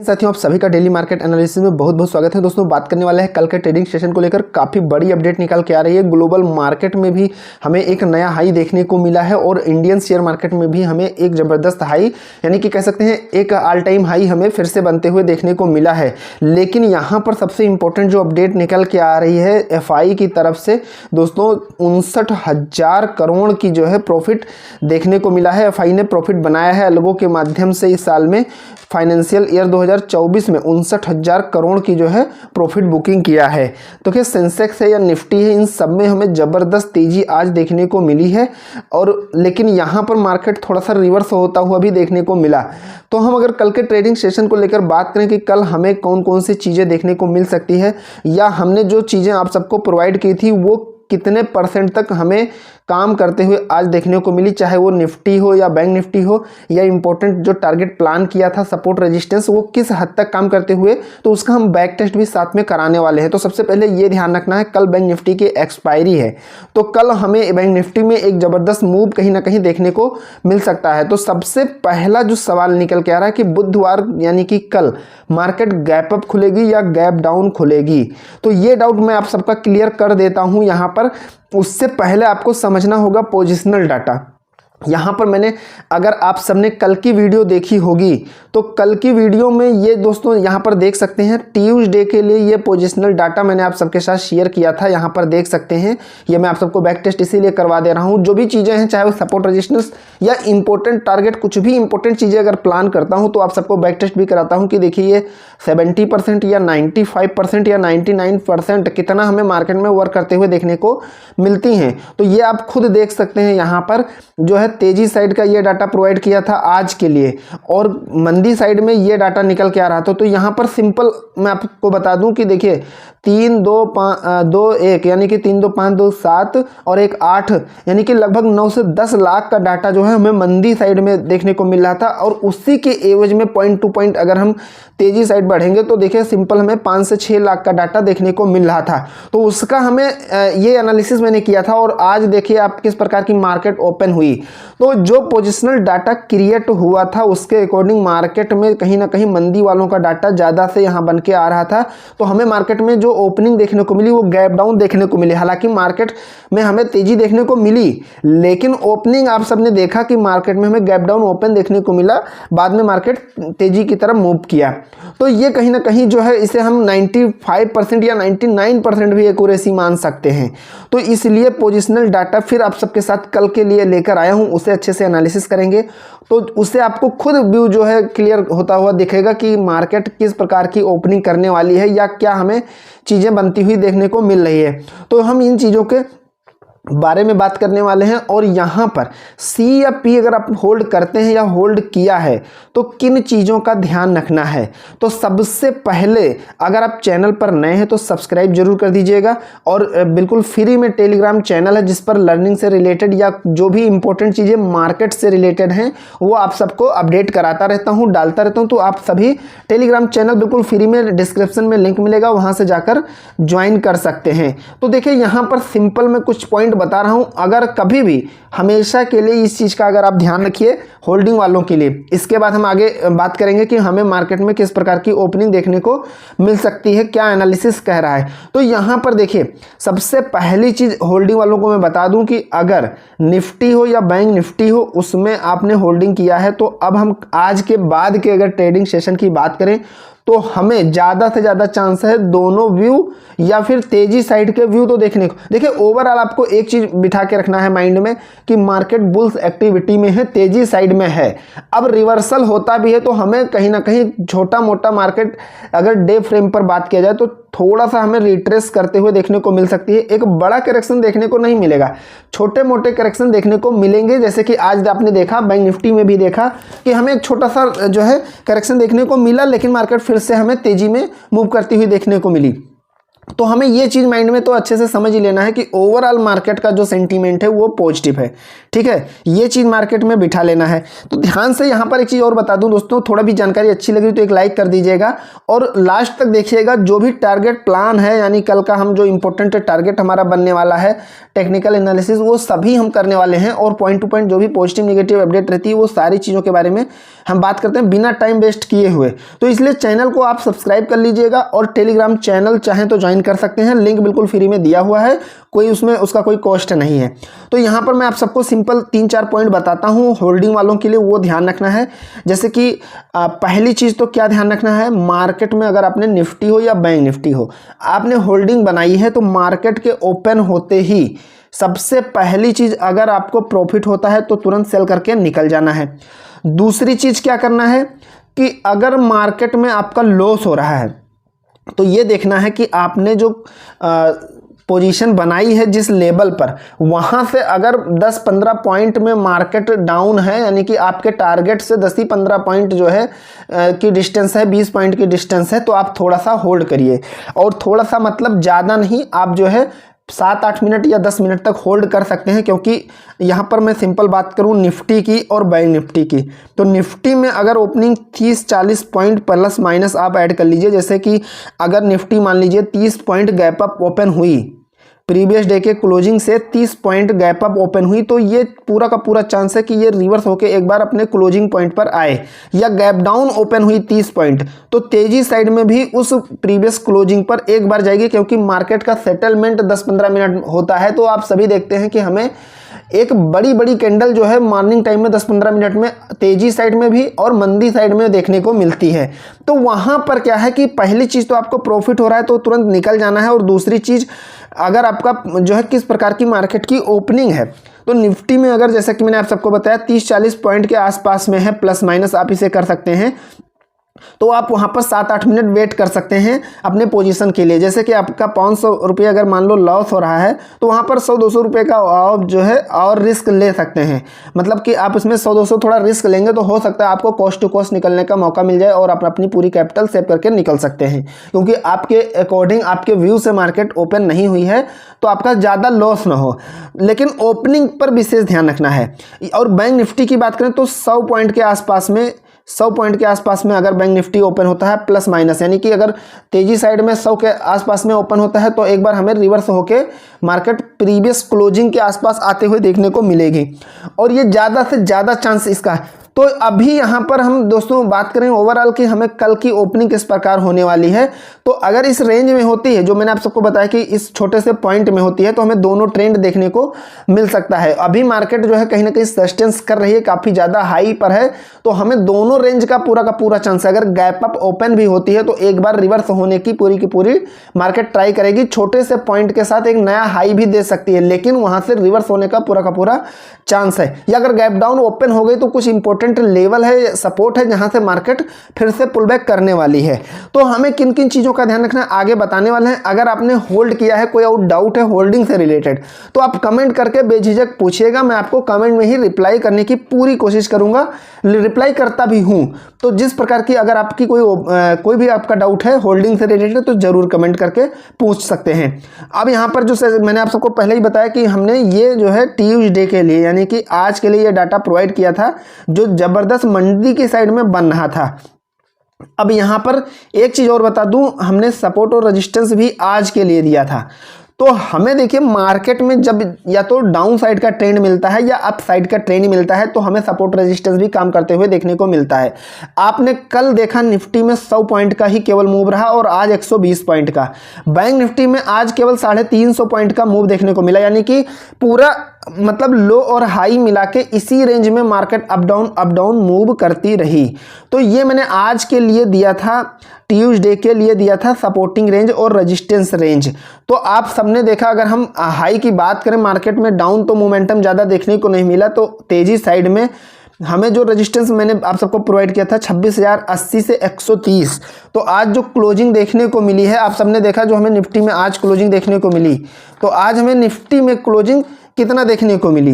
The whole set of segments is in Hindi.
साथियों, आप सभी का डेली मार्केट एनालिसिस में बहुत बहुत स्वागत है। दोस्तों, बात करने वाले हैं कल के ट्रेडिंग सेशन को लेकर। काफ़ी बड़ी अपडेट निकल के आ रही है। ग्लोबल मार्केट में भी हमें एक नया हाई देखने को मिला है और इंडियन शेयर मार्केट में भी हमें एक ज़बरदस्त हाई, यानी कि कह सकते हैं एक ऑल टाइम हाई हमें फिर से बनते हुए देखने को मिला है। लेकिन यहाँ पर सबसे इंपॉर्टेंट जो अपडेट निकल के आ रही है एफआई की तरफ से, दोस्तों 59,000 करोड़ की जो है प्रॉफिट देखने को मिला है। एफआई ने प्रॉफिट बनाया है अलगों के माध्यम से इस साल में, फाइनेंशियल ईयर 2024 में 59,000 करोड़ की जो है प्रॉफिट बुकिंग किया है। तो क्या सेंसेक्स है या निफ्टी है, इन सब में हमें ज़बरदस्त तेज़ी आज देखने को मिली है। और लेकिन यहाँ पर मार्केट थोड़ा सा रिवर्स होता हुआ भी देखने को मिला। तो हम अगर कल के ट्रेडिंग सेशन को लेकर बात करें कि कल हमें कौन कौन सी चीज़ें देखने को मिल सकती है, या हमने जो चीज़ें आप सबको प्रोवाइड की थी वो कितने % तक हमें काम करते हुए आज देखने को मिली, चाहे वो निफ्टी हो या बैंक निफ्टी हो, या इंपॉर्टेंट जो टारगेट प्लान किया था सपोर्ट रेजिस्टेंस वो किस हद तक काम करते हुए, तो उसका हम बैक टेस्ट भी साथ में कराने वाले हैं। तो सबसे पहले ये ध्यान रखना है, कल बैंक निफ्टी की एक्सपायरी है, तो कल हमें बैंक निफ्टी में एक ज़बरदस्त मूव कहीं ना कहीं देखने को मिल सकता है। तो सबसे पहला जो सवाल निकल के आ रहा है कि बुधवार यानी कि कल मार्केट गैप अप खुलेगी या गैप डाउन खुलेगी, तो ये डाउट मैं आप सबका क्लियर कर देता हूँ यहाँ पर। उससे पहले आपको समझना होगा पोजिशनल डाटा। यहाँ पर मैंने, अगर आप सबने कल की वीडियो देखी होगी तो कल की वीडियो में ये दोस्तों यहाँ पर देख सकते हैं ट्यूसडे के लिए ये पोजिशनल डाटा मैंने आप सबके साथ शेयर किया था। यहाँ पर देख सकते हैं, ये मैं आप सबको बैक टेस्ट इसीलिए करवा दे रहा हूँ। जो भी चीज़ें हैं, चाहे वो सपोर्ट रेजिस्टेंस या इंपॉर्टेंट टारगेट, कुछ भी इंपॉर्टेंट चीज़ें अगर प्लान करता हूँ तो आप सबको बैक टेस्ट भी कराता हूँ कि देखिए ये 70% या 95% या 99% कितना हमें मार्केट में वर्क करते हुए देखने को मिलती हैं। तो ये आप खुद देख सकते हैं। यहाँ पर जो है तेजी साइड का ये डाटा प्रोवाइड किया था आज के लिए, और मंदी साइड में ये डाटा निकल के आ रहा था। तो यहाँ पर सिंपल मैं आपको बता दूं कि देखिए 3 2 5 2 1 यानी कि 3 2 5 2 7 और 1 8 यानी कि लगभग 9 से 10 लाख का डाटा जो है हमें मंदी साइड में देखने को मिल रहा था। और उसी के एवज में पॉइंट टू पॉइंट अगर हम तेजी साइड बढ़ेंगे तो देखिए सिंपल हमें 5 से 6 लाख का डाटा देखने को मिल रहा था। तो उसका हमें ये एनालिसिस मैंने किया था। और आज देखिए आप किस प्रकार की मार्केट ओपन हुई, तो जो पोजिशनल डाटा क्रिएट हुआ था उसके अकॉर्डिंग मार्केट में कहीं ना कहीं मंदी वालों का डाटा ज़्यादा से यहाँ बन के आ रहा था। तो हमें मार्केट में जो ओपनिंग देखने को मिली वो गैप डाउन देखने को मिली। हालांकि मार्केट में हमें तेजी देखने को मिली, लेकिन ओपनिंग आप सबने देखा कि मार्केट में हमें गैप डाउन ओपन देखने को मिला, बाद में मार्केट तेजी की तरफ मूव किया। तो ये कहीं ना कहीं जो है इसे हम 95% या 99% भी एक्यूरेसी मान सकते हैं। तो इसलिए पोजिशनल डाटा फिर आप सबके साथ कल के लिए लेकर आया हूँ, उसे अच्छे से एनालिसिस करेंगे तो उससे आपको खुद व्यू जो है क्लियर होता हुआ दिखेगा कि मार्केट किस प्रकार की ओपनिंग करने वाली है या क्या हमें चीज़ें बनती हुई देखने को मिल रही है। तो हम इन चीज़ों के बारे में बात करने वाले हैं। और यहाँ पर सी या पी अगर आप होल्ड करते हैं या होल्ड किया है तो किन चीज़ों का ध्यान रखना है। तो सबसे पहले अगर आप चैनल पर नए हैं तो सब्सक्राइब जरूर कर दीजिएगा। और बिल्कुल फ्री में टेलीग्राम चैनल है जिस पर लर्निंग से रिलेटेड या जो भी इंपॉर्टेंट चीज़ें मार्केट से रिलेटेड हैं वो आप सबको अपडेट कराता रहता हूँ, डालता रहता हूँ। तो आप सभी टेलीग्राम चैनल बिल्कुल फ्री में, डिस्क्रिप्शन में लिंक मिलेगा, वहाँ से जाकर ज्वाइन कर सकते हैं। तो देखिए यहाँ पर सिंपल में कुछ पॉइंट बता रहा हूं, अगर कभी भी हमेशा के लिए इस चीज का अगर आप ध्यान रखिए होल्डिंग वालों के लिए। इसके बाद हम आगे बात करेंगे कि हमें मार्केट में किस प्रकार की ओपनिंग देखने को मिल सकती है, क्या एनालिसिस कह रहा है। तो यहां पर देखिए सबसे पहली चीज होल्डिंग वालों को मैं बता दूं कि अगर निफ्टी हो या बैंक निफ्टी हो उसमें आपने होल्डिंग किया है, तो अब हम आज के बाद के अगर ट्रेडिंग सेशन की बात करें तो हमें ज़्यादा से ज़्यादा चांस है दोनों व्यू या फिर तेजी साइड के व्यू तो देखने को। देखिए ओवरऑल आपको एक चीज़ बिठा के रखना है माइंड में कि मार्केट बुल्स एक्टिविटी में है, तेजी साइड में है। अब रिवर्सल होता भी है तो हमें कहीं ना कहीं छोटा मोटा मार्केट अगर डे फ्रेम पर बात किया जाए तो थोड़ा सा हमें रिट्रेस करते हुए देखने को मिल सकती है। एक बड़ा करेक्शन देखने को नहीं मिलेगा, छोटे मोटे करेक्शन देखने को मिलेंगे। जैसे कि आज आपने देखा बैंक निफ्टी में भी देखा कि हमें एक छोटा सा जो है करेक्शन देखने को मिला, लेकिन मार्केट फिर से हमें तेजी में मूव करती हुई देखने को मिली। तो हमें ये चीज़ माइंड में तो अच्छे से समझ ही लेना है कि ओवरऑल मार्केट का जो सेंटीमेंट है वो पॉजिटिव है, ठीक है, ये चीज़ मार्केट में बिठा लेना है। तो ध्यान से यहाँ पर एक चीज़ और बता दूं दोस्तों, थोड़ा भी जानकारी अच्छी लगी तो एक लाइक कर दीजिएगा और लास्ट तक देखिएगा। जो भी टारगेट प्लान है, यानी कल का हम जो इंपॉर्टेंट टारगेट हमारा बनने वाला है, टेक्निकल एनालिसिस, वो सभी हम करने वाले हैं और पॉइंट टू पॉइंट जो भी पॉजिटिव नेगेटिव अपडेट रहती है वो सारी चीज़ों के बारे में हम बात करते हैं बिना टाइम वेस्ट किए हुए। तो इसलिए चैनल को आप सब्सक्राइब कर लीजिएगा और टेलीग्राम चैनल चाहें तो ज्वाइन कर सकते हैं, लिंक बिल्कुल फ्री में दिया हुआ है, कोई उसमें उसका कोई कॉस्ट नहीं है। तो यहाँ पर मैं आप सबको सिंपल 3-4 पॉइंट बताता हूँ होल्डिंग वालों के लिए, वो ध्यान रखना है। जैसे कि पहली चीज़ तो क्या ध्यान रखना है, मार्केट में अगर आपने निफ्टी हो या बैंक निफ्टी हो, आपने होल्डिंग बनाई है तो मार्केट के ओपन होते ही सबसे पहली चीज़, अगर आपको प्रॉफिट होता है तो तुरंत सेल करके निकल जाना है। दूसरी चीज़ क्या करना है कि अगर मार्केट में आपका लॉस हो रहा है तो ये देखना है कि आपने जो पोजीशन बनाई है जिस लेवल पर, वहाँ से अगर 10-15 पॉइंट में मार्केट डाउन है, यानी कि आपके टारगेट से 10 ही 15 पॉइंट जो है की डिस्टेंस है, 20 पॉइंट की डिस्टेंस है, तो आप थोड़ा सा होल्ड करिए। और थोड़ा सा मतलब ज़्यादा नहीं, आप जो है 7-8 मिनट या 10 मिनट तक होल्ड कर सकते हैं। क्योंकि यहाँ पर मैं सिंपल बात करूँ निफ्टी की और बैंक निफ्टी की, तो निफ्टी में अगर ओपनिंग 30-40 पॉइंट प्लस माइनस आप ऐड कर लीजिए। जैसे कि अगर निफ्टी मान लीजिए 30 पॉइंट गैप अप ओपन हुई, प्रीवियस डे के क्लोजिंग से 30 पॉइंट गैप अप ओपन हुई, तो ये पूरा का पूरा चांस है कि ये रिवर्स होके एक बार अपने क्लोजिंग पॉइंट पर आए। या गैप डाउन ओपन हुई 30 पॉइंट, तो तेजी साइड में भी उस प्रीवियस क्लोजिंग पर एक बार जाएगी, क्योंकि मार्केट का सेटलमेंट 10-15 मिनट होता है। तो आप सभी देखते हैं कि हमें एक बड़ी बड़ी कैंडल जो है मॉर्निंग टाइम में 10-15 मिनट में तेजी साइड में भी और मंदी साइड में देखने को मिलती है। तो वहाँ पर क्या है कि पहली चीज़ तो आपको प्रॉफिट हो रहा है तो तुरंत निकल जाना है। और दूसरी चीज़, अगर आपका जो है किस प्रकार की मार्केट की ओपनिंग है, तो निफ्टी में अगर जैसा कि मैंने आप सबको बताया 30-40 पॉइंट के आसपास में है, प्लस माइनस आप इसे कर सकते हैं, तो आप वहाँ पर 7-8 मिनट वेट कर सकते हैं अपने पोजीशन के लिए। जैसे कि आपका 500 रुपये अगर मान लो लॉस हो रहा है, तो वहाँ पर 100-200 रुपये का आप जो है और रिस्क ले सकते हैं। मतलब कि आप उसमें 100-200 थोड़ा रिस्क लेंगे तो हो सकता है आपको कॉस्ट टू कॉस्ट निकलने का मौका मिल जाए और आप अपनी पूरी कैपिटल सेव करके निकल सकते हैं। क्योंकि आपके अकॉर्डिंग, आपके व्यू से मार्केट ओपन नहीं हुई है तो आपका ज़्यादा लॉस ना हो, लेकिन ओपनिंग पर विशेष ध्यान रखना है। और बैंक निफ्टी की बात करें तो 100 पॉइंट के आसपास में, 100 पॉइंट के आसपास में अगर बैंक निफ्टी ओपन होता है प्लस माइनस, यानी कि अगर तेजी साइड में 100 के आसपास में ओपन होता है तो एक बार हमें रिवर्स होके मार्केट प्रीवियस क्लोजिंग के आसपास आते हुए देखने को मिलेगी। और ये ज़्यादा से ज़्यादा चांस इसका है। तो अभी यहाँ पर हम दोस्तों बात करें ओवरऑल कि हमें कल की ओपनिंग किस प्रकार होने वाली है। तो अगर इस रेंज में होती है, जो मैंने आप सबको बताया कि इस छोटे से पॉइंट में होती है, तो हमें दोनों ट्रेंड देखने को मिल सकता है। अभी मार्केट जो है कहीं ना कहीं सस्टेंस कर रही है, काफ़ी ज़्यादा हाई पर है, तो हमें दोनों रेंज का पूरा चांस है। अगर गैप अप ओपन भी होती है तो एक बार रिवर्स होने की पूरी मार्केट ट्राई करेगी, छोटे से पॉइंट के साथ एक नया हाई भी दे सकती है, लेकिन वहाँ से रिवर्स होने का पूरा चांस है। या अगर गैप डाउन ओपन हो गई तो कुछ इंपॉर्टेंट लेवल है, सपोर्ट है, जहां से मार्केट फिर से पुल बैक करने वाली है। तो हमें किन किन चीज़ों का ध्यान रखना है आगे बताने वाले हैं। अगर आपने होल्ड किया है, कोई और डाउट है होल्डिंग से रिलेटेड, तो आप कमेंट करके बेझिझक पूछिएगा, मैं आपको कमेंट में ही रिप्लाई करने की पूरी कोशिश करूंगा, रिप्लाई करता भी हूं। तो जिस प्रकार की अगर आपकी कोई भी आपका डाउट है होल्डिंग से रिलेटेड तो जरूर कमेंट करके पूछ सकते हैं। अब यहाँ पर जो मैंने आप सबको पहले ही बताया कि हमने ये जो है ट्यूसडे के लिए, यानी कि आज के लिए ये डाटा प्रोवाइड किया था जो जबरदस्त मंदी की साइड में बन रहा था। अब यहां पर एक चीज और बता दूं, हमने सपोर्ट और रेजिस्टेंस भी आज के लिए दिया था। तो हमें देखिए मार्केट में जब या तो डाउन साइड का ट्रेंड मिलता है या अप साइड का ट्रेंड मिलता है तो हमें सपोर्ट रेजिस्टेंस भी काम करते हुए देखने को मिलता है। आपने कल देखा निफ्टी में 100 पॉइंट का ही केवल मूव रहा और आज 120 पॉइंट का। बैंक निफ्टी में आज केवल 350 पॉइंट का मूव देखने को मिला, यानी कि पूरा मतलब लो और हाई मिला के इसी रेंज में मार्केट अप डाउन मूव करती रही। तो ये मैंने आज के लिए दिया था, ट्यूसडे के लिए दिया था सपोर्टिंग रेंज और रेजिस्टेंस रेंज। तो आप सबने देखा, अगर हम हाई की बात करें मार्केट में डाउन तो मोमेंटम ज़्यादा देखने को नहीं मिला, तो तेजी साइड में हमें जो रेजिस्टेंस मैंने आप सबको प्रोवाइड किया था 26,080 से 130, तो आज जो क्लोजिंग देखने को मिली है आप सबने देखा, जो हमें निफ्टी में आज क्लोजिंग देखने को मिली, तो आज हमें निफ्टी में क्लोजिंग कितना देखने को मिली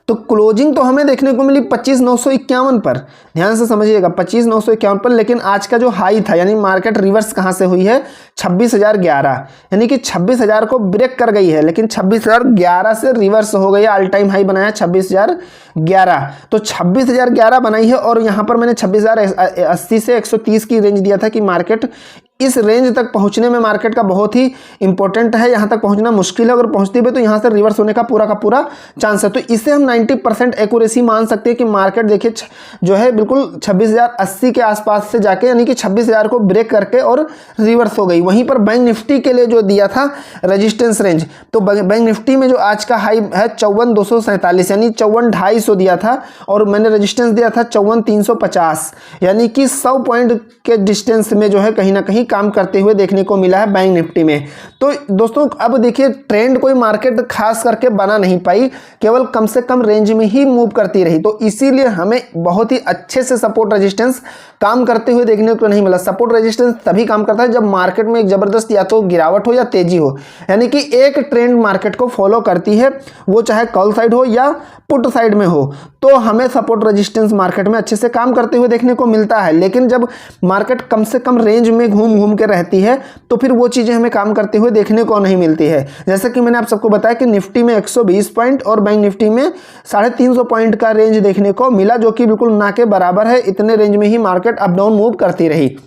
तो क्लोजिंग तो हमें देखने को मिली 25,951 पर, ध्यान से समझिएगा 25,951 पर, लेकिन आज का जो हाई था यानी मार्केट रिवर्स कहाँ से हुई है 26,011, यानी कि 26,000 को ब्रेक कर गई है, लेकिन 26,011 से रिवर्स हो गई है, ऑल टाइम हाई बनाया 26,011। तो 26,011 बनाई है और यहाँ पर मैंने 26,080 से 130 की रेंज दिया था कि मार्केट इस रेंज तक पहुंचने में मार्केट का बहुत ही इंपॉर्टेंट है, यहाँ तक पहुंचना मुश्किल है, अगर पहुंचती भी तो यहाँ से रिवर्स होने का पूरा चांस है। तो इसे हम 90% एक्यूरेसी मान सकते हैं कि मार्केट देखिए जो है बिल्कुल 26,080 के आसपास से जाके यानी कि 26,000 को ब्रेक करके और रिवर्स हो गई। वहीं पर बैंक निफ्टी के लिए जो दिया था रेजिस्टेंस रेंज, तो बैंक निफ्टी में जो आज का हाई है 54,247 यानी 54,250 दिया था, और मैंने रेजिस्टेंस दिया था 54,350, यानी कि 100 पॉइंट के डिस्टेंस में जो है कहीं ना कहीं काम करते हुए देखने को मिला है बैंक निफ्टी में। तो दोस्तों अब देखिए ट्रेंड कोई मार्केट खास करके बना नहीं पाई, केवल कम से कम रेंज में ही मूव करती रही, तो इसीलिए हमें बहुत ही अच्छे से सपोर्ट रेजिस्टेंस काम करते हुए देखने को नहीं मिला। सपोर्ट रेजिस्टेंस तभी काम करता है जब मार्केट में एक जबरदस्त या तो गिरावट हो या तेजी हो, यानी कि एक ट्रेंड मार्केट को फॉलो करती है, वो चाहे कॉल साइड हो या पुट साइड में हो, तो हमें सपोर्ट रेजिस्टेंस मार्केट में अच्छे से काम करते हुए देखने को मिलता है। लेकिन जब मार्केट कम से कम रेंज में घूम के रहती है तो फिर वो चीजें हमें काम करते हुए देखने को नहीं मिलती है। जैसे कि मैंने आप सबको बताया कि निफ्टी में 120 पॉइंट और बैंक निफ्टी में 350 पॉइंट का रेंज देखने को मिला, जो कि बिल्कुल ना के बराबर है, इतने रेंज में ही मार्केट अप डाउन मूव करती रही।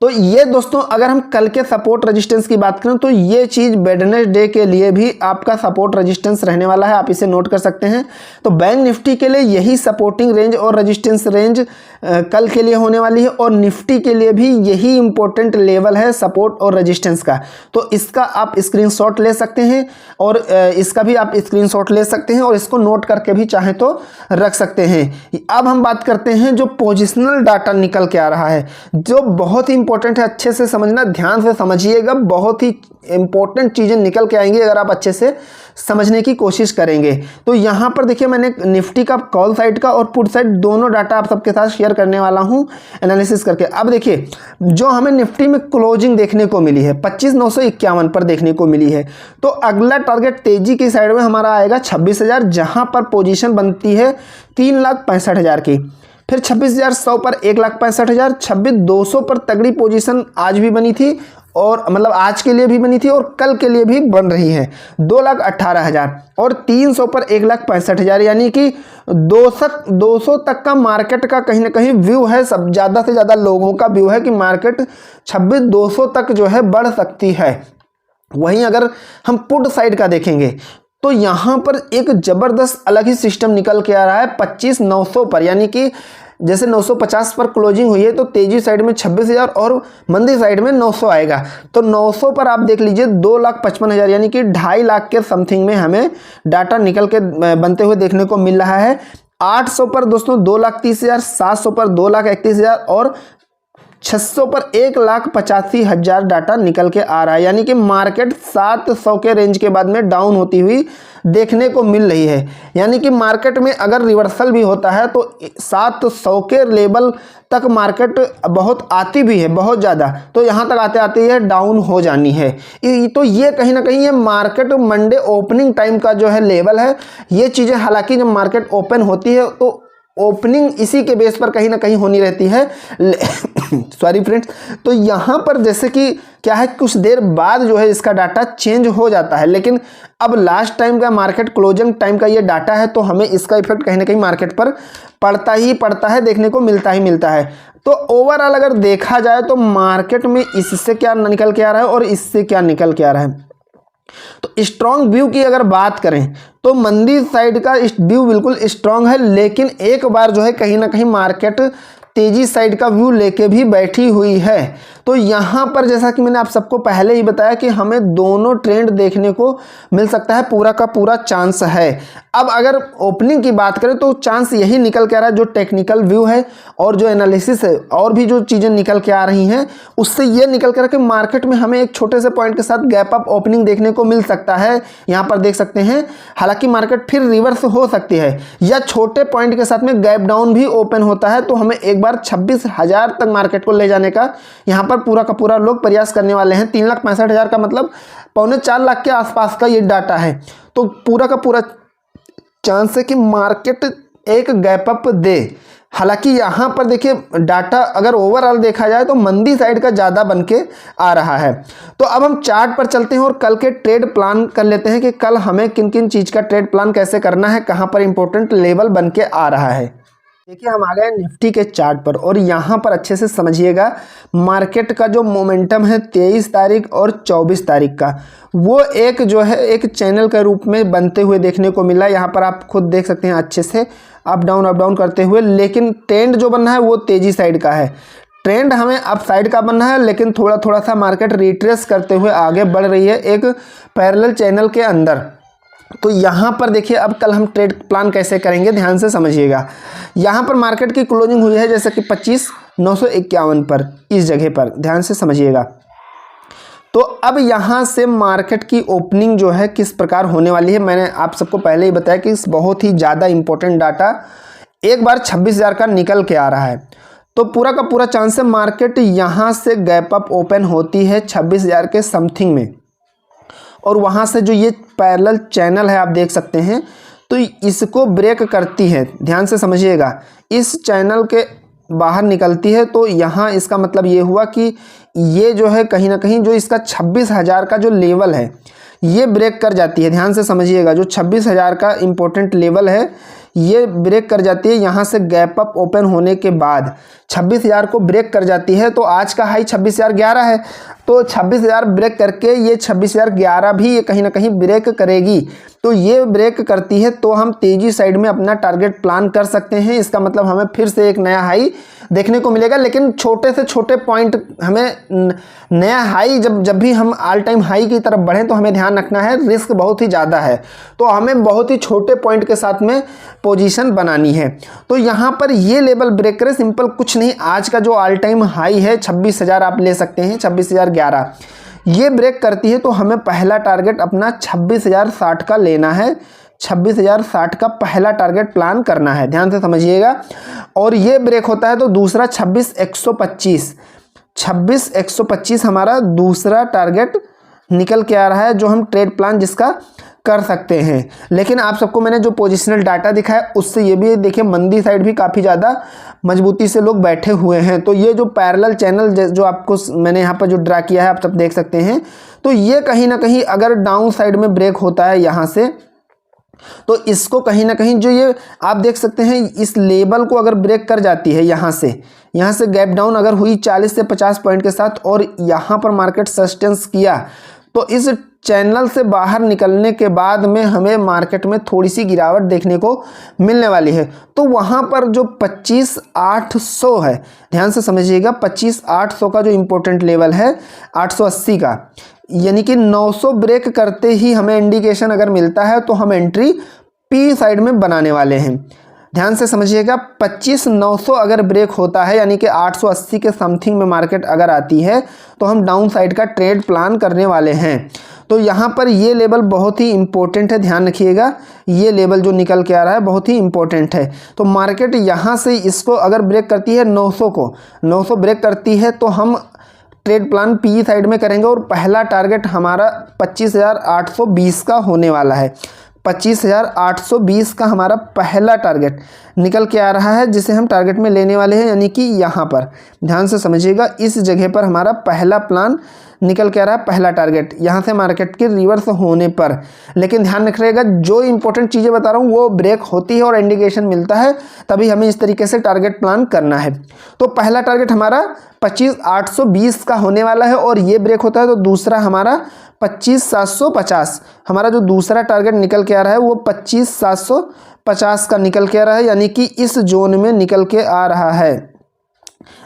तो ये दोस्तों अगर हम कल के सपोर्ट रेजिस्टेंस की बात करें तो ये चीज वेडनेसडे के लिए भी आपका सपोर्ट रेजिस्टेंस रहने वाला है, आप इसे नोट कर सकते हैं। तो बैंक निफ्टी के लिए यही सपोर्टिंग रेंज और रेजिस्टेंस रेंज कल के लिए होने वाली है, और निफ्टी के लिए भी यही इंपॉर्टेंट लेवल है सपोर्ट और रेजिस्टेंस का। तो इसका आप स्क्रीनशॉट ले सकते हैं और इसका भी आप स्क्रीनशॉट ले सकते हैं और इसको नोट करके भी चाहे तो रख सकते हैं। अब हम बात करते हैं जो पोजिशनल डाटा निकल के आ रहा है, जो बहुत ही इंपॉर्टेंट है, अच्छे से समझना, ध्यान से समझिएगा, बहुत ही इंपॉर्टेंट चीजें निकल के आएंगी अगर आप अच्छे से समझने की कोशिश करेंगे। तो यहां पर देखिए मैंने निफ्टी का कॉल साइड का और पुट साइड दोनों डाटा आप सबके साथ शेयर करने वाला हूं एनालिसिस करके। अब देखिए जो हमें निफ्टी में क्लोजिंग देखने को मिली है 25,951 पर देखने को मिली है, तो अगला टारगेट तेजी की साइड में हमारा आएगा 26,000, जहां पर पोजीशन बनती है 3,65,000 की, फिर 26,100 पर 1,65,000, 26,200 पर तगड़ी पोजीशन आज भी बनी थी, और मतलब आज के लिए भी बनी थी और कल के लिए भी बन रही है 2,18,000, और 300 पर 1,65,000, यानी कि 200 तक का मार्केट का कहीं ना कहीं व्यू है, सब ज़्यादा से ज़्यादा लोगों का व्यू है कि मार्केट 26,200 तक जो है बढ़ सकती है। वहीं अगर हम पुट साइड का देखेंगे तो यहां पर एक जबरदस्त अलग ही सिस्टम निकल के आ रहा है 25,900 पर, यानी कि जैसे 950 पर क्लोजिंग हुई है तो तेजी साइड में 26,000 और मंदी साइड में 900 आएगा। तो 900 पर आप देख लीजिए 2,55,000 यानी कि 2.5 लाख के समथिंग में हमें डाटा निकल के बनते हुए देखने को मिल रहा है। 800 पर दोस्तों 2,30,000, 700 पर 2,31,000 और 600 पर 1,85,000 डाटा निकल के आ रहा है, यानी कि मार्केट 700 के रेंज के बाद में डाउन होती हुई देखने को मिल रही है। यानी कि मार्केट में अगर रिवर्सल भी होता है तो 700 के लेवल तक मार्केट बहुत आती भी है, बहुत ज़्यादा, तो यहाँ तक आते आते ये डाउन हो जानी है। तो ये कहीं ना कहीं ये मार्केट मंडे ओपनिंग टाइम का जो है लेवल है। ये चीज़ें हालांकि जब मार्केट ओपन होती है तो ओपनिंग इसी के बेस पर कहीं ना कहीं होनी रहती है सॉरी फ्रेंड्स। तो यहाँ पर जैसे कि क्या है कुछ देर बाद जो है इसका डाटा चेंज हो जाता है, लेकिन अब लास्ट टाइम का मार्केट क्लोजिंग टाइम का ये डाटा है तो हमें इसका इफेक्ट कहीं ना कहीं मार्केट पर पड़ता है, देखने को मिलता है। तो ओवरऑल अगर देखा जाए तो मार्केट में इससे क्या निकल के आ रहा है और इससे क्या निकल के आ रहा है, तो स्ट्रॉन्ग व्यू की अगर बात करें तो मंदी साइड का व्यू बिल्कुल स्ट्रॉन्ग है, लेकिन एक बार जो है कहीं ना कहीं मार्केट तेजी साइड का व्यू लेके भी बैठी हुई है। तो यहाँ पर जैसा कि मैंने आप सबको पहले ही बताया कि हमें दोनों ट्रेंड देखने को मिल सकता है, पूरा का पूरा चांस है। अब अगर ओपनिंग की बात करें तो चांस यही निकल के आ रहा है, जो टेक्निकल व्यू है और जो एनालिसिस है और भी जो चीज़ें निकल के आ रही हैं उससे ये निकल कर कि मार्केट में हमें एक छोटे से पॉइंट के साथ गैप अप ओपनिंग देखने को मिल सकता है। यहाँ पर देख सकते हैं, हालांकि मार्केट फिर रिवर्स हो सकती है या छोटे पॉइंट के साथ में गैप डाउन भी ओपन होता है, तो हमें एक बार 26,000 तक मार्केट को ले जाने का यहाँ पर पूरा का पूरा लोग प्रयास करने वाले हैं। 3,65,000 का मतलब 3.25 लाख के आसपास का ये डाटा है। तो पूरा का पूरा चांस है कि मार्केट एक गैप अप दे। हालांकि यहाँ पर देखिए डाटा अगर ओवरऑल देखा जाए तो मंदी साइड का ज़्यादा बन के आ रहा है। तो अब हम चार्ट पर चलते हैं और कल के ट्रेड प्लान कर लेते हैं कि कल हमें किन किन चीज़ का ट्रेड प्लान कैसे करना है, कहाँ पर इंपॉर्टेंट लेवल बन के आ रहा है। देखिए हम आ गए निफ्टी के चार्ट पर और यहाँ पर अच्छे से समझिएगा मार्केट का जो मोमेंटम है 23 तारीख और 24 तारीख का, वो एक जो है एक चैनल के रूप में बनते हुए देखने को मिला। यहाँ पर आप खुद देख सकते हैं अच्छे से अप डाउन करते हुए, लेकिन ट्रेंड जो बनना है वो तेजी साइड का है। ट्रेंड हमें अप साइड का बनना है, लेकिन थोड़ा थोड़ा सा मार्केट रिट्रेस करते हुए आगे बढ़ रही है एक पैरेलल चैनल के अंदर। तो यहाँ पर देखिए अब कल हम ट्रेड प्लान कैसे करेंगे, ध्यान से समझिएगा। यहाँ पर मार्केट की क्लोजिंग हुई है जैसे कि 25,951 पर, इस जगह पर ध्यान से समझिएगा। तो अब यहाँ से मार्केट की ओपनिंग जो है किस प्रकार होने वाली है, मैंने आप सबको पहले ही बताया कि बहुत ही ज़्यादा इंपॉर्टेंट डाटा एक बार 26,000 का निकल के आ रहा है। तो पूरा का पूरा चांस है मार्केट यहाँ से गैप अप ओपन होती है 26,000 के समथिंग में, और वहाँ से जो ये पैरेलल चैनल है आप देख सकते हैं, तो इसको ब्रेक करती है। ध्यान से समझिएगा, इस चैनल के बाहर निकलती है। तो यहाँ इसका मतलब ये हुआ कि ये जो है कहीं ना कहीं जो इसका 26,000 का जो लेवल है ये ब्रेक कर जाती है। ध्यान से समझिएगा, जो 26,000 का इम्पोर्टेंट लेवल है ये ब्रेक कर जाती है। यहाँ से गैप अप ओपन होने के बाद 26,000 को ब्रेक कर जाती है। तो आज का हाई 26,011 है, तो 26,000 ब्रेक करके ये 26,011 भी ये कहीं ना कहीं ब्रेक करेगी। तो ये ब्रेक करती है तो हम तेजी साइड में अपना टारगेट प्लान कर सकते हैं। इसका मतलब हमें फिर से एक नया हाई देखने को मिलेगा, लेकिन छोटे से छोटे पॉइंट हमें नया हाई जब भी हम ऑल टाइम हाई की तरफ बढ़ें तो हमें ध्यान रखना है रिस्क बहुत ही ज़्यादा है, तो हमें बहुत ही छोटे पॉइंट के साथ में पोजीशन बनानी है। तो यहाँ पर ये लेवल ब्रेक करे, सिंपल कुछ नहीं, आज का जो ऑल टाइम हाई है 26,000 आप ले सकते हैं, 26,011 ये ब्रेक करती है तो हमें पहला टारगेट अपना 26,060 का लेना है। 26,060 का पहला टारगेट प्लान करना है, ध्यान से समझिएगा। और ये ब्रेक होता है तो दूसरा 26,125 हमारा दूसरा टारगेट निकल के आ रहा है, जो हम ट्रेड प्लान जिसका कर सकते हैं। लेकिन आप सबको मैंने जो पोजिशनल डाटा दिखाया उससे ये भी देखिए मंदी साइड भी काफ़ी ज़्यादा मजबूती से लोग बैठे हुए हैं। तो ये जो पैरेलल चैनल जो आपको मैंने यहाँ पर जो ड्रा किया है आप सब देख सकते हैं, तो ये कहीं ना कहीं अगर डाउन साइड में ब्रेक होता है यहाँ से, तो इसको कहीं ना कहीं जो ये आप देख सकते हैं इस लेवल को अगर ब्रेक कर जाती है यहाँ से गैप डाउन अगर हुई 40 से 50 पॉइंट के साथ और यहाँ पर मार्केट सस्टेंस किया, तो इस चैनल से बाहर निकलने के बाद में हमें मार्केट में थोड़ी सी गिरावट देखने को मिलने वाली है। तो वहाँ पर जो 25,800 है, ध्यान से समझिएगा, 25,800 का जो इम्पोर्टेंट लेवल है 880 का, यानी कि 900 ब्रेक करते ही हमें इंडिकेशन अगर मिलता है तो हम एंट्री पी साइड में बनाने वाले हैं। ध्यान से समझिएगा, 25,900 अगर ब्रेक होता है यानी कि 880 के समथिंग में मार्केट अगर आती है तो हम डाउन साइड का ट्रेड प्लान करने वाले हैं। तो यहाँ पर ये लेवल बहुत ही इंपॉर्टेंट है, ध्यान रखिएगा, ये लेवल जो निकल के आ रहा है बहुत ही इंपॉर्टेंट है। तो मार्केट यहाँ से इसको अगर ब्रेक करती है 900 ब्रेक करती है तो हम ट्रेड प्लान पी साइड में करेंगे और पहला टारगेट हमारा 25,820 का होने वाला है। 25,820 का हमारा पहला टारगेट निकल के आ रहा है जिसे हम टारगेट में लेने वाले हैं, यानी कि यहाँ पर ध्यान से समझिएगा, इस जगह पर हमारा पहला प्लान निकल के आ रहा है, पहला टारगेट यहाँ से मार्केट के रिवर्स होने पर। लेकिन ध्यान रखिएगा, जो इंपॉर्टेंट चीज़ें बता रहा हूँ वो ब्रेक होती है और इंडिकेशन मिलता है तभी हमें इस तरीके से टारगेट प्लान करना है। तो पहला टारगेट हमारा 25,820 का होने वाला है और ये ब्रेक होता है तो दूसरा हमारा 25,750, हमारा जो दूसरा टारगेट निकल के आ रहा है वो 25,750 का निकल के आ रहा है, यानी कि इस जोन में निकल के आ रहा है।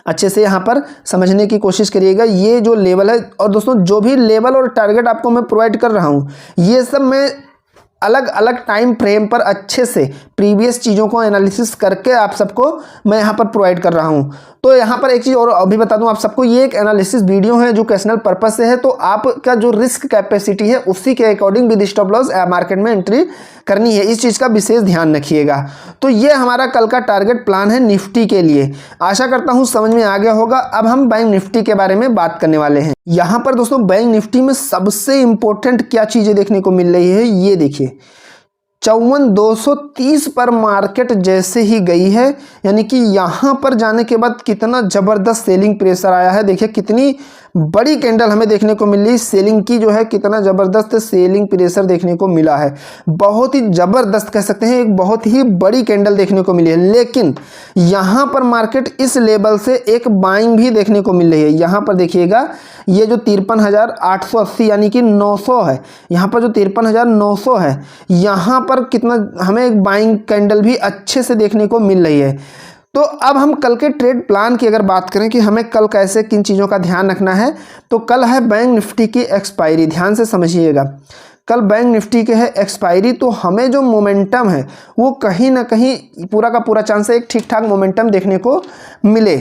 अच्छे से यहाँ पर समझने की कोशिश करिएगा ये जो लेवल है। और दोस्तों जो भी लेवल और टारगेट आपको मैं प्रोवाइड कर रहा हूँ ये सब मैं अलग अलग टाइम फ्रेम पर अच्छे से प्रीवियस चीज़ों को एनालिसिस करके आप सबको मैं यहाँ पर प्रोवाइड कर रहा हूँ। तो यहाँ पर एक चीज़ और अभी बता दूँ आप सबको, ये एक एनालिसिस वीडियो है जो एजुकेशनल पर्पस से है, तो आपका जो रिस्क कैपेसिटी है उसी के according with stop loss market में एंट्री करनी है, इस चीज़ का विशेष ध्यान रखिएगा। तो ये हमारा कल का टारगेट प्लान है निफ्टी के लिए। आशा करता हूँ समझ में आ गया होगा। अब हम बैंक निफ्टी के बारे में बात करने वाले हैं। यहाँ पर दोस्तों बैंक निफ्टी में सबसे इंपॉर्टेंट क्या चीज़ें देखने को मिल रही है ये देखिए, 54,230 पर मार्केट जैसे ही गई है, यानी कि यहाँ पर जाने के बाद कितना ज़बरदस्त सेलिंग प्रेशर आया है। देखिए कितनी बड़ी कैंडल हमें देखने को मिल रही, सेलिंग की जो है कितना ज़बरदस्त सेलिंग प्रेशर देखने को मिला है। बहुत ही ज़बरदस्त कह सकते हैं, एक बहुत ही बड़ी कैंडल देखने को मिली है। लेकिन यहाँ पर मार्केट इस लेवल से एक बाइंग भी देखने को मिल रही है। यहाँ पर देखिएगा ये जो 53,880 यानी कि 900 है, यहाँ पर जो 53,900 है, यहाँ पर कितना हमें एक बाइंग कैंडल भी अच्छे से देखने को मिल रही है। तो अब हम कल के ट्रेड प्लान की अगर बात करें कि हमें कल कैसे किन चीज़ों का ध्यान रखना है, तो कल है बैंक निफ्टी की एक्सपायरी। ध्यान से समझिएगा, कल बैंक निफ्टी के है एक्सपायरी। तो हमें जो मोमेंटम है वो कहीं ना कहीं पूरा का पूरा चांस है एक ठीक ठाक मोमेंटम देखने को मिले।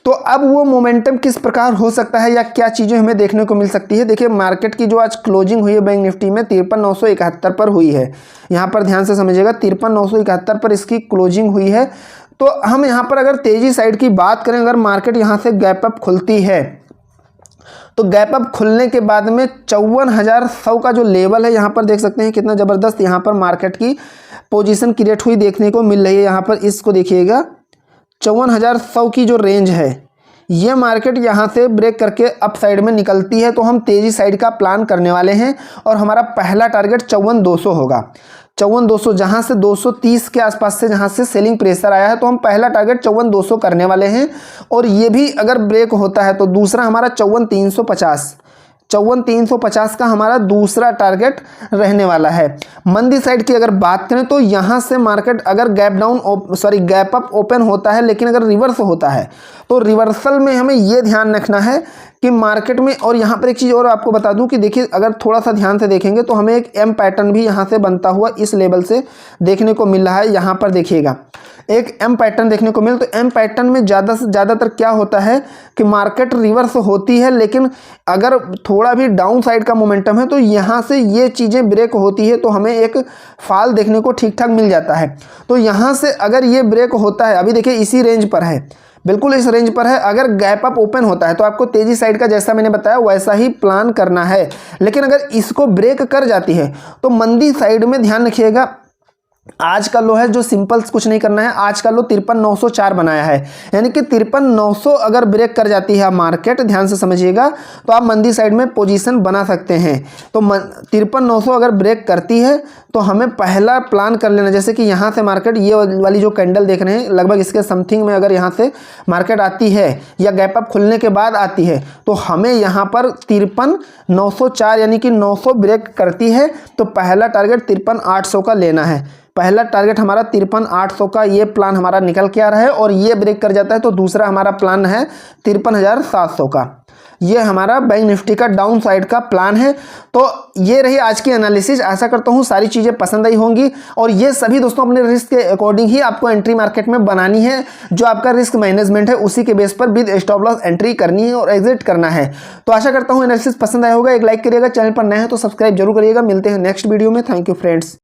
तो अब वो मोमेंटम किस प्रकार हो सकता है या क्या चीज़ें हमें देखने को मिल सकती है। देखिए मार्केट की जो आज क्लोजिंग हुई है बैंक निफ्टी में 53,971 पर हुई है। यहाँ पर ध्यान से समझिएगा 53,971 पर इसकी क्लोजिंग हुई है। तो हम यहाँ पर अगर तेजी साइड की बात करें, अगर मार्केट यहाँ से गैप अप खुलती है तो गैप अप खुलने के बाद में 54,100 का जो लेवल है, यहाँ पर देख सकते हैं कितना ज़बरदस्त यहाँ पर मार्केट की पोजीशन क्रिएट हुई देखने को मिल रही है। यहाँ पर इसको देखिएगा 54,100 की जो रेंज है, ये मार्केट यहाँ से ब्रेक करके अप साइड में निकलती है तो हम तेज़ी साइड का प्लान करने वाले हैं। और हमारा पहला टारगेट 54,200 होगा। 54,200 जहाँ से 230 के आसपास से जहाँ से सेलिंग प्रेशर आया है, तो हम पहला टारगेट 54,200 करने वाले हैं। और ये भी अगर ब्रेक होता है तो दूसरा हमारा 54,350 54,350 का हमारा दूसरा टारगेट रहने वाला है। मंदी साइड की अगर बात करें तो यहाँ से मार्केट अगर गैप अप ओपन होता है, लेकिन अगर रिवर्स होता है तो रिवर्सल में हमें ये ध्यान रखना है कि मार्केट में, और यहाँ पर एक चीज़ और आपको बता दूं कि देखिए अगर थोड़ा सा ध्यान से देखेंगे तो हमें एक एम पैटर्न भी यहाँ से बनता हुआ इस लेवल से देखने को मिल रहा है। यहाँ पर देखिएगा एक एम पैटर्न देखने को मिल, तो एम पैटर्न में ज़्यादा से ज़्यादातर क्या होता है कि मार्केट रिवर्स होती है, लेकिन अगर थोड़ा भी डाउन साइड का मोमेंटम है तो यहाँ से ये चीज़ें ब्रेक होती है तो हमें एक फॉल देखने को ठीक ठाक मिल जाता है। तो यहाँ से अगर ये ब्रेक होता है, अभी देखिए इसी रेंज पर है, बिल्कुल इस रेंज पर है, अगर गैप अप ओपन होता है तो आपको तेजी साइड का जैसा मैंने बताया वैसा ही प्लान करना है। लेकिन अगर इसको ब्रेक कर जाती है तो मंदी साइड में ध्यान रखिएगा, आज का लो है जो सिंपल कुछ नहीं करना है, आज का लो 53,904 बनाया है, यानी कि 53,900 अगर ब्रेक कर जाती है मार्केट, ध्यान से समझिएगा, तो आप मंदी साइड में पोजीशन बना सकते हैं। तो 53,900 अगर ब्रेक करती है तो हमें पहला प्लान कर लेना, जैसे कि यहाँ से मार्केट ये वाली जो कैंडल देख रहे हैं लगभग इसके समथिंग में अगर यहाँ से मार्केट आती है या गैप अप खुलने के बाद आती है तो हमें यहाँ पर 53,904 यानी कि 900 ब्रेक करती है तो पहला टारगेट 53,800 का लेना है। पहला टारगेट हमारा 53,800 का ये प्लान हमारा निकल के आ रहा है, और ये ब्रेक कर जाता है तो दूसरा हमारा प्लान है 53,700 का। ये हमारा बैंक निफ्टी का डाउन साइड का प्लान है। तो ये रही आज की एनालिसिस। आशा करता हूँ सारी चीज़ें पसंद आई होंगी, और ये सभी दोस्तों अपने रिस्क के अकॉर्डिंग ही आपको एंट्री मार्केट में बनानी है। जो आपका रिस्क मैनेजमेंट है उसी के बेस पर विद स्टॉप लॉस एंट्री करनी है और एग्जिट करना है। तो आशा करता हूँ एनालिसिस पसंद आया होगा। एक लाइक करिएगा, चैनल पर नए हैं तो सब्सक्राइब जरूर करिएगा। मिलते हैं नेक्स्ट वीडियो में। Thank you friends.